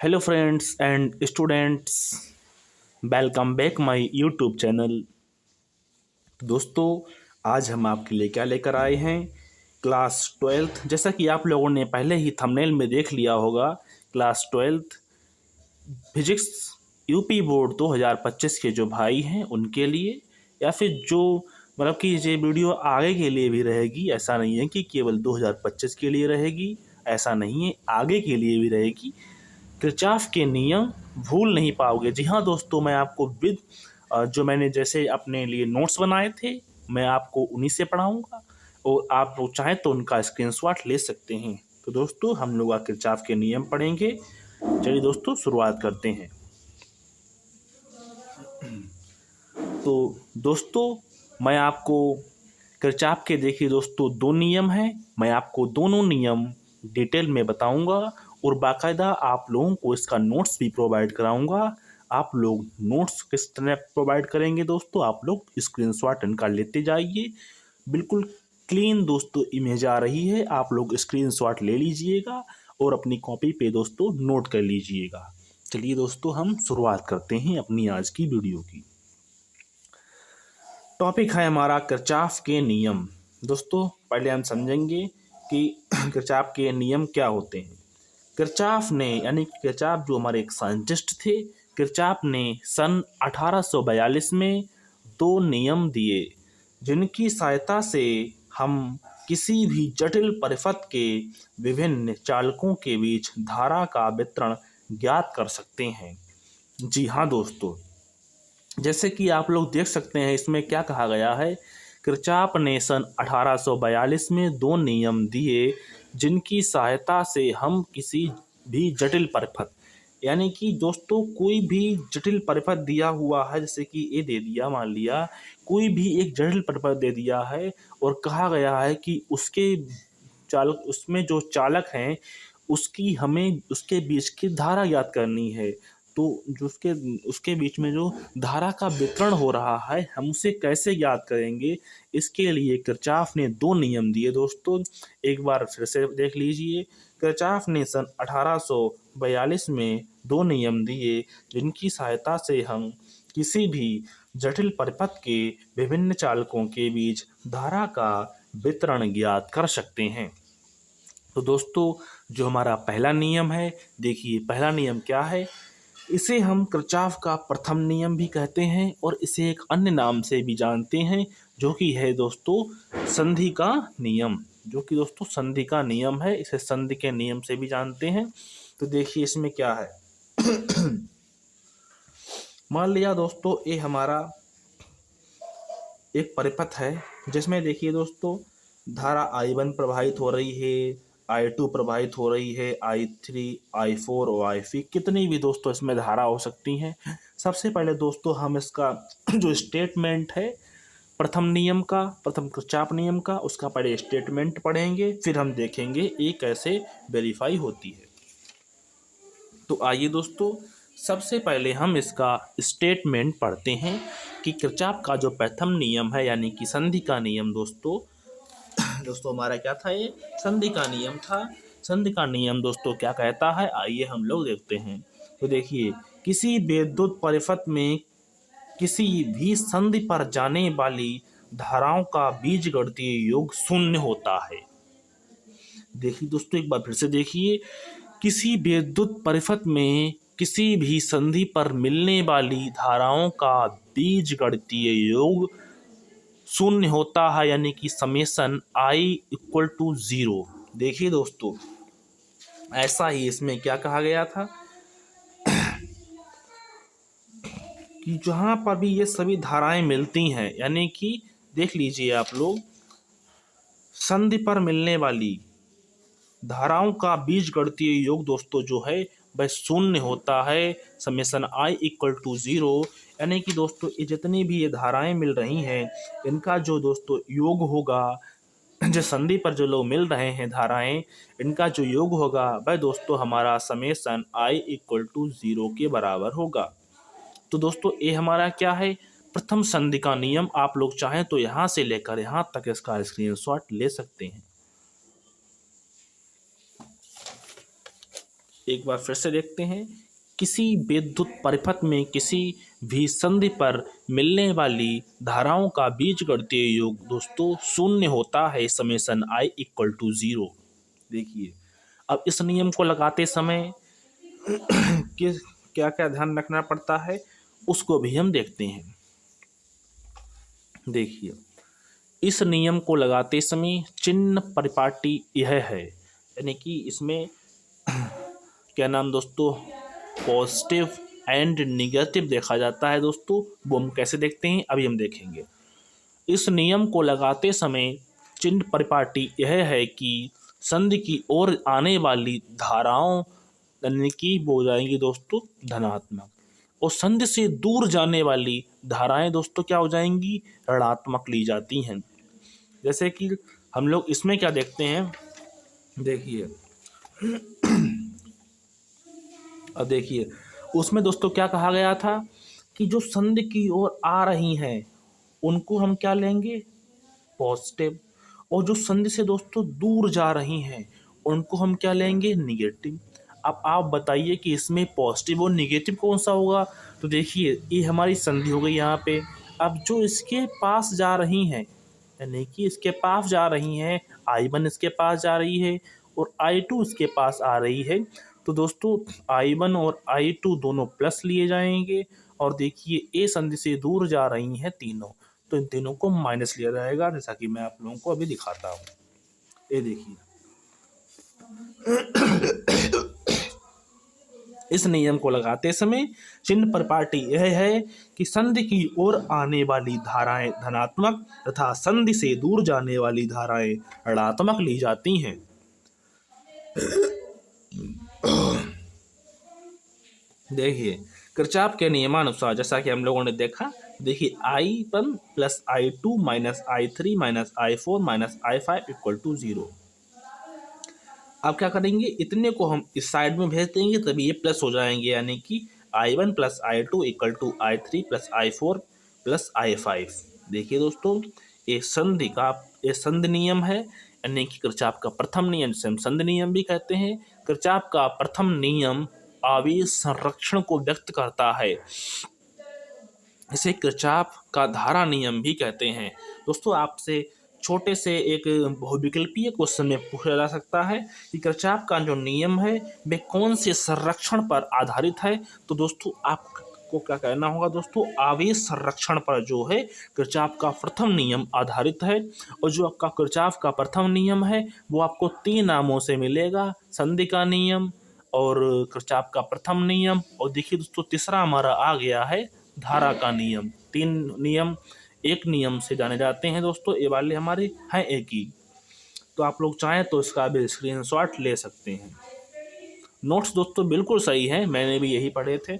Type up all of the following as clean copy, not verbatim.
Hello friends and students, welcome back my YouTube channel. दोस्तों, आज हम आपके लिए क्या लेकर आए हैं। क्लास ट्वेल्थ, जैसा कि आप लोगों ने पहले ही थंबनेल में देख लिया होगा, class twelfth physics UP board 2025 के जो भाई हैं उनके लिए, या फिर जो मतलब कि ये वीडियो आगे के लिए भी रहेगी। ऐसा नहीं है कि केवल 2025 के लिए रहेगी, ऐसा नहीं है, आगे के लिए भी रहेगी। किरचॉफ के नियम भूल नहीं पाओगे। जी हाँ दोस्तों, मैं आपको जो मैंने जैसे अपने लिए नोट्स बनाए थे, मैं आपको उन्हीं से पढ़ाऊँगा और आप लोग चाहें तो उनका स्क्रीनशॉट ले सकते हैं। तो दोस्तों, हम लोग आज किरचॉफ के नियम पढ़ेंगे। चलिए दोस्तों, शुरुआत करते हैं। तो दोस्तों, मैं आपको किरचॉफ के देखिए दोस्तों दो नियम हैं। मैं आपको दोनों नियम डिटेल में बताऊंगा और बाकायदा आप लोगों को इसका नोट्स भी प्रोवाइड कराऊंगा। आप लोग नोट्स किस तरह प्रोवाइड करेंगे दोस्तों, आप लोग स्क्रीनशॉट इनका लेते जाइए। बिल्कुल क्लीन दोस्तों इमेज आ रही है, आप लोग स्क्रीनशॉट ले लीजिएगा और अपनी कॉपी पे दोस्तों नोट कर लीजिएगा। चलिए दोस्तों, हम शुरुआत करते हैं अपनी आज की वीडियो की। टॉपिक है हमारा किरचॉफ के नियम। दोस्तों, पहले हम समझेंगे कि किरचॉफ के नियम क्या होते हैं। किरचॉफ ने यानी किरचॉफ जो हमारे एक साइंटिस्ट थे, किरचॉफ ने सन 1842 में दो नियम दिए, जिनकी सहायता से हम किसी भी जटिल परिपथ के विभिन्न चालकों के बीच धारा का वितरण ज्ञात कर सकते हैं। जी हाँ दोस्तों, जैसे कि आप लोग देख सकते हैं, इसमें क्या कहा गया है। किरचॉफ ने सन 1842 में दो नियम दिए, जिनकी सहायता से हम किसी भी जटिल परिपथ, यानी कि दोस्तों कोई भी जटिल परिपथ दिया हुआ है, जैसे कि ये दे दिया, मान लिया कोई भी एक जटिल परिपथ दे दिया है और कहा गया है कि उसके चालक, उसमें जो चालक हैं उसकी हमें उसके बीच की धारा ज्ञात करनी है। तो जो उसके उसके बीच में जो धारा का वितरण हो रहा है, हम उसे कैसे ज्ञात करेंगे, इसके लिए किरचॉफ ने दो नियम दिए दोस्तों। एक बार फिर से देख लीजिए। किरचॉफ ने सन 1842 में दो नियम दिए, जिनकी सहायता से हम किसी भी जटिल परिपथ के विभिन्न चालकों के बीच धारा का वितरण ज्ञात कर सकते हैं। तो दोस्तों, जो हमारा पहला नियम है, देखिए पहला नियम क्या है। इसे हम किरचॉफ का प्रथम नियम भी कहते हैं और इसे एक अन्य नाम से भी जानते हैं, जो कि है दोस्तों संधि का नियम। जो कि दोस्तों संधि का नियम है, इसे संधि के नियम से भी जानते हैं। तो देखिए इसमें क्या है। मान लिया दोस्तों, ये हमारा एक परिपथ है, जिसमें देखिए दोस्तों धारा I1 प्रवाहित हो रही है, I2 प्रवाहित हो रही है, I3, I4 और I5 कितनी भी दोस्तों इसमें धारा हो सकती हैं। सबसे पहले दोस्तों हम इसका जो स्टेटमेंट है प्रथम नियम का, प्रथम किरचॉफ नियम का, उसका पहले स्टेटमेंट पढ़ेंगे, फिर हम देखेंगे ये कैसे वेरीफाई होती है। तो आइए दोस्तों, सबसे पहले हम इसका स्टेटमेंट पढ़ते हैं कि किरचॉफ का जो प्रथम नियम है, यानी कि संधि का नियम दोस्तों दोस्तों हमारा क्या था, ये संधि का नियम था। संधि का नियम दोस्तों क्या कहता है, आइए हम लोग देखते हैं। तो देखिए, किसी विद्युत परिपथ में किसी भी संधि पर जाने वाली धाराओं का बीजगणितीय योग शून्य होता है। देखिए दोस्तों, एक बार फिर से देखिए। किसी विद्युत परिपथ में किसी भी संधि पर मिलने वाली धाराओं का बीजगणितीय योग शून्य होता है, यानी कि समेशन I = 0। देखिए दोस्तों, ऐसा ही इसमें क्या कहा गया था कि जहां पर भी ये सभी धाराएं मिलती हैं, यानी कि देख लीजिए आप लोग, संधि पर मिलने वाली धाराओं का बीजगणितीय योग दोस्तों जो है वह शून्य होता है, समेशन I = 0। यानी कि दोस्तों ये जितनी भी ये धाराएं मिल रही हैं, इनका जो दोस्तों योग होगा, जो संधि पर जो लोग मिल रहे हैं धाराएं, इनका जो योग होगा वह दोस्तों हमारा समेशन I = 0 के बराबर होगा। तो दोस्तों ये हमारा क्या है, प्रथम संधि का नियम। आप लोग चाहें तो यहाँ से लेकर यहाँ तक इसका स्क्रीनशॉट ले सकते हैं। एक बार फिर से देखते हैं। किसी विद्युत परिपथ में किसी भी संधि पर मिलने वाली धाराओं का बीजगणितीय योग दोस्तों शून्य होता है, समेशन आई इक्वल टू 0। देखिए, अब इस नियम को लगाते समय कि क्या क्या ध्यान रखना पड़ता है उसको भी हम देखते हैं। देखिए, इस नियम को लगाते समय चिन्ह परिपाटी यह है, यानी कि इसमें क्या नाम दोस्तों, पॉजिटिव एंड निगेटिव देखा जाता है दोस्तों। वो हम कैसे देखते हैं अभी हम देखेंगे। इस नियम को लगाते समय चिन्ह परिपाटी यह है कि संधि की ओर आने वाली धाराओं यानी कि वो हो जाएंगी दोस्तों धनात्मक, और संधि से दूर जाने वाली धाराएं दोस्तों क्या हो जाएंगी, ऋणात्मक ली जाती हैं। जैसे कि हम लोग इसमें क्या देखते हैं, देखिए अब देखिए उसमें दोस्तों क्या कहा गया था कि जो संधि की ओर आ रही हैं उनको हम क्या लेंगे, पॉजिटिव, और जो संधि से दोस्तों दूर जा रही हैं उनको हम क्या लेंगे, निगेटिव। अब आप बताइए कि इसमें पॉजिटिव और निगेटिव कौन सा होगा। तो देखिए ये हमारी संधि हो गई यहाँ पे। अब जो इसके पास जा रही हैं यानी कि इसके पास जा रही हैं, I1 इसके पास जा रही है और I2 इसके पास आ रही है, तो दोस्तों I1 और I2 दोनों प्लस लिए जाएंगे। और देखिए ए संधि से दूर जा रही हैं तीनों, तो इन तीनों को माइनस लिया जाएगा, जैसा कि मैं आप लोगों को अभी दिखाता हूँ। ये देखिए, इस नियम को लगाते समय चिन्ह परिपाटी यह है कि संधि की ओर आने वाली धाराएं धनात्मक तथा संधि से दूर जाने वाली धाराएं ऋणात्मक ली जाती हैं। देखिए, किरचॉफ के नियमानुसार जैसा कि हम लोगों ने देखा, देखिए I1 plus I2 minus I3 minus I4 minus I5 equal to 0। अब क्या करेंगे, इतने को हम इस साइड में भेज देंगे तभी ये प्लस हो जाएंगे, यानी कि I1 plus I2 equal to I3 plus I4 plus I5। देखिए दोस्तों, ये संधि नियम है, यानी कि किरचॉफ का प्रथम नियम जिसे हम संधि नियम भी कहते हैं। किरचॉफ का प्रथम नियम आवेश संरक्षण को व्यक्त करता है, इसे किरचॉफ का धारा नियम भी कहते हैं। दोस्तों आपसे छोटे से एक बहुविकल्पीय क्वेश्चन में पूछा जा सकता है कि किरचॉफ का जो नियम है वे कौन से संरक्षण पर आधारित है। तो दोस्तों आपको क्या कहना होगा दोस्तों, आवेश संरक्षण पर जो है किरचॉफ का प्रथम नियम आधारित है। और जो आपका किरचॉफ का प्रथम नियम है वो आपको 3 नामों से मिलेगा, संधि का नियम और किरचॉफ का प्रथम नियम, और देखिए दोस्तों तीसरा हमारा आ गया है धारा का नियम। 3 नियम एक नियम से जाने जाते हैं दोस्तों, ये वाले हमारे हैं एक ही। तो आप लोग चाहें तो इसका भी स्क्रीनशॉट ले सकते हैं। नोट्स दोस्तों बिल्कुल सही है, मैंने भी यही पढ़े थे।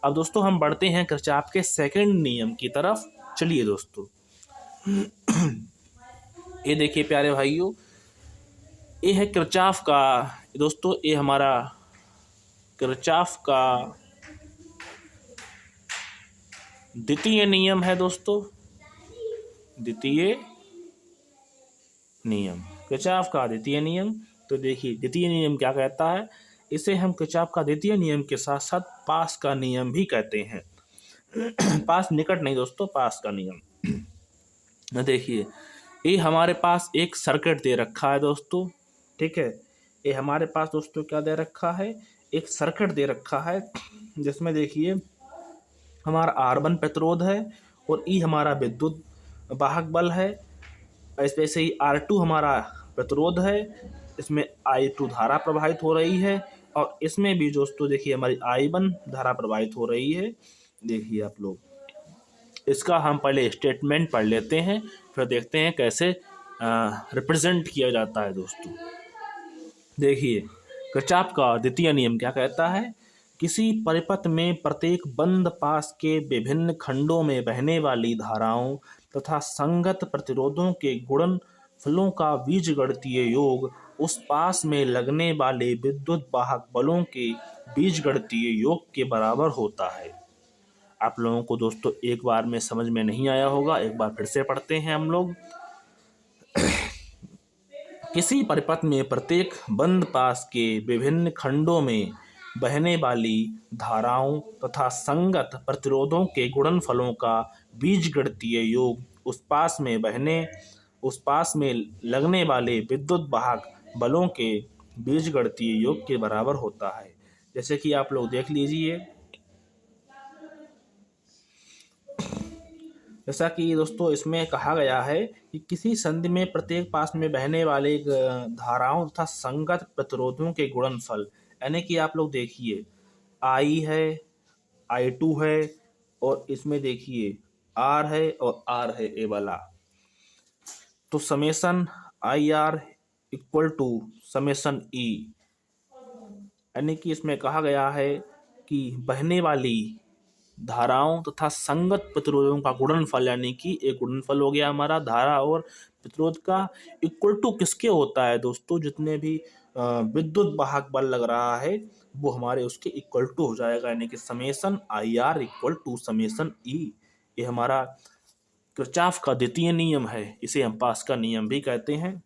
अब दोस्तों हम बढ़ते हैं किरचॉफ के सेकंड नियम की तरफ। चलिए दोस्तों, ये देखिए प्यारे भाइयों, ये है किरचॉफ का दोस्तों, ये हमारा किरचॉफ का द्वितीय नियम है दोस्तों। द्वितीय नियम, किरचॉफ का द्वितीय नियम। तो देखिए द्वितीय नियम क्या कहता है, इसे हम किरचॉफ का द्वितीय नियम के साथ साथ पास का नियम भी कहते हैं। पास निकट नहीं दोस्तों, पास का नियम। देखिए ये हमारे पास एक सर्किट दे रखा है दोस्तों, ठीक है। ये हमारे पास दोस्तों क्या दे रखा है, एक सर्किट दे रखा है, जिसमें देखिए हमारा R1 प्रतिरोध है और E हमारा विद्युत वाहक बल है। वैसे ही R2 हमारा प्रतिरोध है, इसमें I2 धारा प्रवाहित हो रही है, और इसमें भी दोस्तों देखिए हमारी I1 धारा प्रवाहित हो रही है। देखिए आप लोग, इसका हम पहले स्टेटमेंट पढ़ लेते हैं, फिर देखते हैं कैसे रिप्रेजेंट किया जाता है दोस्तों। देखिए किरचॉफ का द्वितीय नियम क्या कहता है, किसी परिपथ में प्रत्येक बंद पास के विभिन्न खंडों में बहने वाली धाराओं तथा संगत प्रतिरोधों के गुणनफलों का बीजगणितीय योग उस पास में लगने वाले विद्युत वाहक बलों के बीजगणितीय योग के बराबर होता है। आप लोगों को दोस्तों एक बार में समझ में नहीं आया होगा, एक बार फिर से पढ़ते हैं हम लोग। किसी परिपथ में प्रत्येक बंद पास के विभिन्न खंडों में बहने वाली धाराओं तथा संगत प्रतिरोधों के गुणनफलों का बीजगणितीय योग उस पास में लगने वाले विद्युत वाहक बलों के बीजगणितीय योग के बराबर होता है। जैसे कि आप लोग देख लीजिए, जैसा कि दोस्तों इसमें कहा गया है कि किसी संधि में प्रत्येक पास में बहने वाले धाराओं तथा संगत प्रतिरोधों के गुणनफल, यानी कि आप लोग देखिए आई है, I2 है, और इसमें देखिए R है और R है ए वाला, तो summation IR equal to summation E, यानी कि इसमें कहा गया है कि बहने वाली धाराओं तथा संगत प्रतिरोधों का गुणनफल, यानी कि एक गुणनफल हो गया हमारा धारा और प्रतिरोध का, इक्वल टू किसके होता है दोस्तों, जितने भी विद्युत वाहक बल लग रहा है वो हमारे उसके इक्वल टू हो जाएगा, यानी कि summation IR equal to summation E। ये हमारा किरचॉफ का द्वितीय नियम है, इसे हम पास का नियम भी कहते हैं।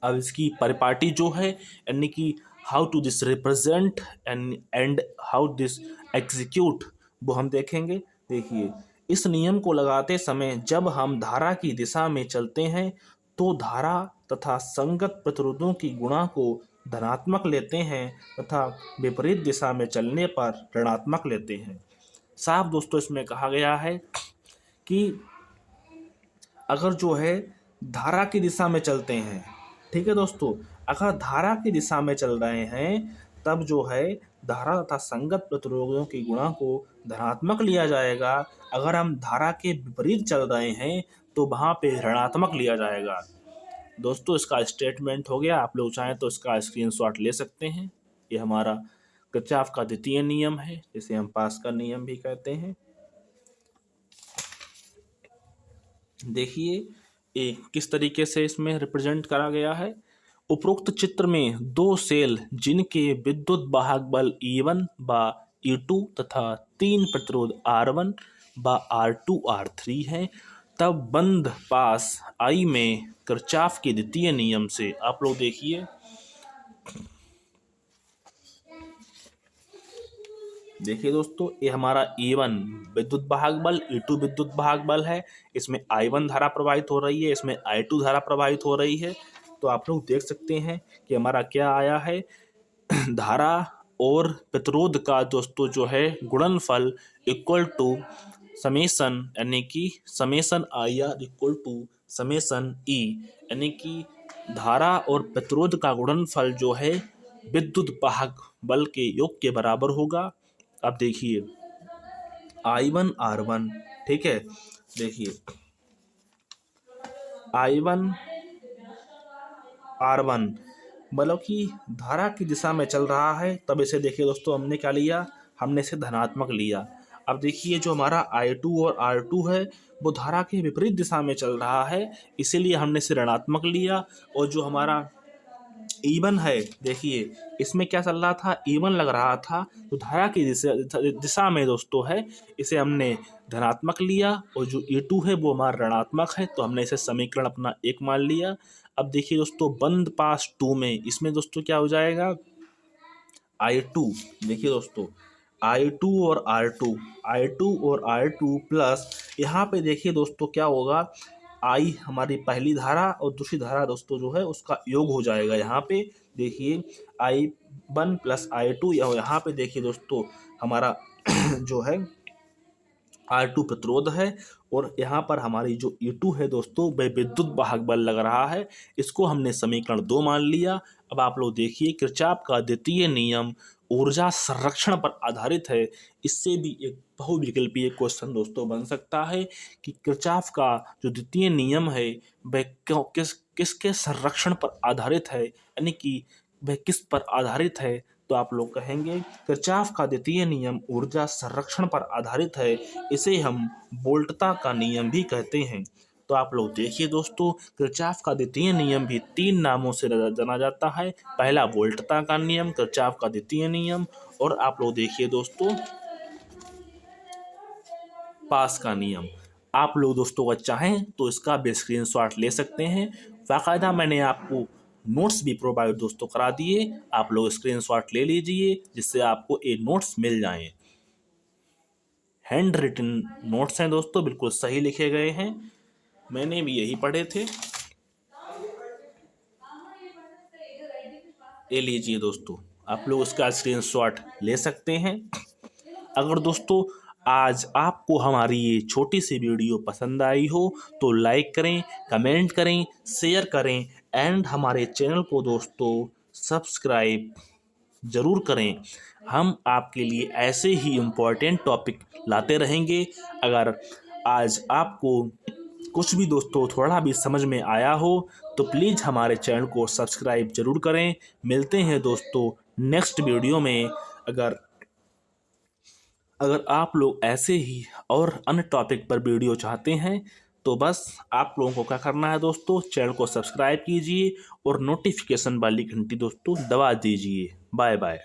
अब इसकी परिपाटी जो है, यानी कि how to this represent and how this execute, वो हम देखेंगे। देखिए, इस नियम को लगाते समय जब हम धारा की दिशा में चलते हैं तो धारा तथा संगत प्रतिरोधों की गुणा को धनात्मक लेते हैं तथा विपरीत दिशा में चलने पर ऋणात्मक लेते हैं। साफ दोस्तों इसमें कहा गया है कि अगर जो है धारा की दिशा में चलते हैं, ठीक है दोस्तों, अगर धारा की दिशा में चल रहे हैं तब जो है धारा तथा संगत प्रतिरोधों की गुणा को धनात्मक लिया जाएगा। अगर हम धारा के विपरीत चल रहे हैं तो वहाँ पे ऋणात्मक लिया जाएगा। दोस्तों इसका स्टेटमेंट हो गया, आप लोग चाहें तो इसका स्क्रीनशॉट ले सकते हैं। ये हमारा किरचॉफ का द्वितीय नियम है, जिसे हम पास का नियम भी कहते हैं। देखिए किस तरीके से इसमें रिप्रेजेंट करा गया है। उपरोक्त चित्र में दो सेल जिनके विद्युत वाहक बल E1 व E2 तथा तीन प्रतिरोध R1 व R2 R3 हैं, तब बंद पास I में किरचॉफ के द्वितीय नियम से आप लोग देखिए, दोस्तों ये हमारा E1 विद्युत वाहक बल, E2 विद्युत वाहक बल है, इसमें I1 धारा प्रवाहित हो रही है, इसमें I2 धारा प्रवाहित हो रही है। तो आप लोग देख सकते हैं कि हमारा क्या आया है, धारा और प्रतिरोध का दोस्तों जो है गुणनफल इक्वल टू समेसन, यानी कि summation IR equal to summation E, यानी कि धारा और प्रतिरोध का गुणनफल जो है विद्युत वाहक बल के योग के बराबर होगा। अब देखिए I1 R1, ठीक है, देखिए I1 R1 मतलब कि धारा की दिशा में चल रहा है, तब इसे देखिए दोस्तों हमने क्या लिया, हमने इसे धनात्मक लिया। अब देखिए जो हमारा I2 और R2 है वो धारा के विपरीत दिशा में चल रहा है, इसीलिए हमने इसे ऋणात्मक लिया। और जो हमारा E1 है, देखिए इसमें क्या चल रहा था, E1 लग रहा था, तो धारा की दिशा में दोस्तों है, इसे हमने धनात्मक लिया। और जो E2 है वो हमारा ऋणात्मक है, तो हमने इसे समीकरण अपना 1 मान लिया। अब देखिए दोस्तों बंद पास 2 में, इसमें दोस्तों क्या हो जाएगा, I2, देखिए दोस्तों I2 और R2 प्लस यहाँ पे देखिए दोस्तों क्या होगा, I हमारी पहली धारा और दूसरी धारा दोस्तों जो है उसका योग हो जाएगा। यहाँ पे देखिए I1 प्लस I2, यहाँ पे देखिए दोस्तों हमारा जो है R2 प्रतिरोध है, और यहाँ पर हमारी जो E2 है दोस्तों वह विद्युत वाहक बल लग रहा है, इसको हमने समीकरण 2 मान लिया। अब आप लोग देखिए किरचॉफ का द्वितीय नियम ऊर्जा संरक्षण पर आधारित है। इससे भी एक बहुविकल्पीय क्वेश्चन दोस्तों बन सकता है कि किरचॉफ का जो द्वितीय नियम है वह किसके संरक्षण पर आधारित है, यानी कि वह किस पर आधारित है। तो आप लोग कहेंगे किरचॉफ का द्वितीय नियम ऊर्जा संरक्षण पर आधारित है, इसे हम वोल्टता का नियम भी कहते हैं। तो आप लोग देखिए दोस्तों किरचॉफ का द्वितीय नियम भी 3 नामों से जाना जाता है। पहला वोल्टता का नियम, किरचॉफ का द्वितीय नियम, और आप लोग देखिए दोस्तों पास का नियम। आप लोग दोस्तों अगर चाहें तो इसका भी स्क्रीनशॉट ले सकते हैं। बाकायदा मैंने आपको नोट्स भी प्रोवाइड दोस्तों करा दिए, आप लोग स्क्रीनशॉट ले लीजिए जिससे आपको ये नोट्स मिल जाएं। हैंड रिटन नोट्स हैं दोस्तों, बिल्कुल सही लिखे गए हैं, मैंने भी यही पढ़े थे। ये लीजिए दोस्तों, आप लोग उसका स्क्रीनशॉट ले सकते हैं। अगर दोस्तों आज आपको हमारी ये छोटी सी वीडियो पसंद आई हो तो लाइक करें, कमेंट करें, शेयर करें एंड हमारे चैनल को दोस्तों सब्सक्राइब ज़रूर करें। हम आपके लिए ऐसे ही इम्पोर्टेंट टॉपिक लाते रहेंगे। अगर आज आपको कुछ भी दोस्तों थोड़ा भी समझ में आया हो तो प्लीज़ हमारे चैनल को सब्सक्राइब ज़रूर करें। मिलते हैं दोस्तों नेक्स्ट वीडियो में। अगर आप लोग ऐसे ही और अन्य टॉपिक पर वीडियो चाहते हैं तो बस आप लोगों को क्या करना है दोस्तों, चैनल को सब्सक्राइब कीजिए और नोटिफिकेशन वाली घंटी दोस्तों दबा दीजिए। Bye bye.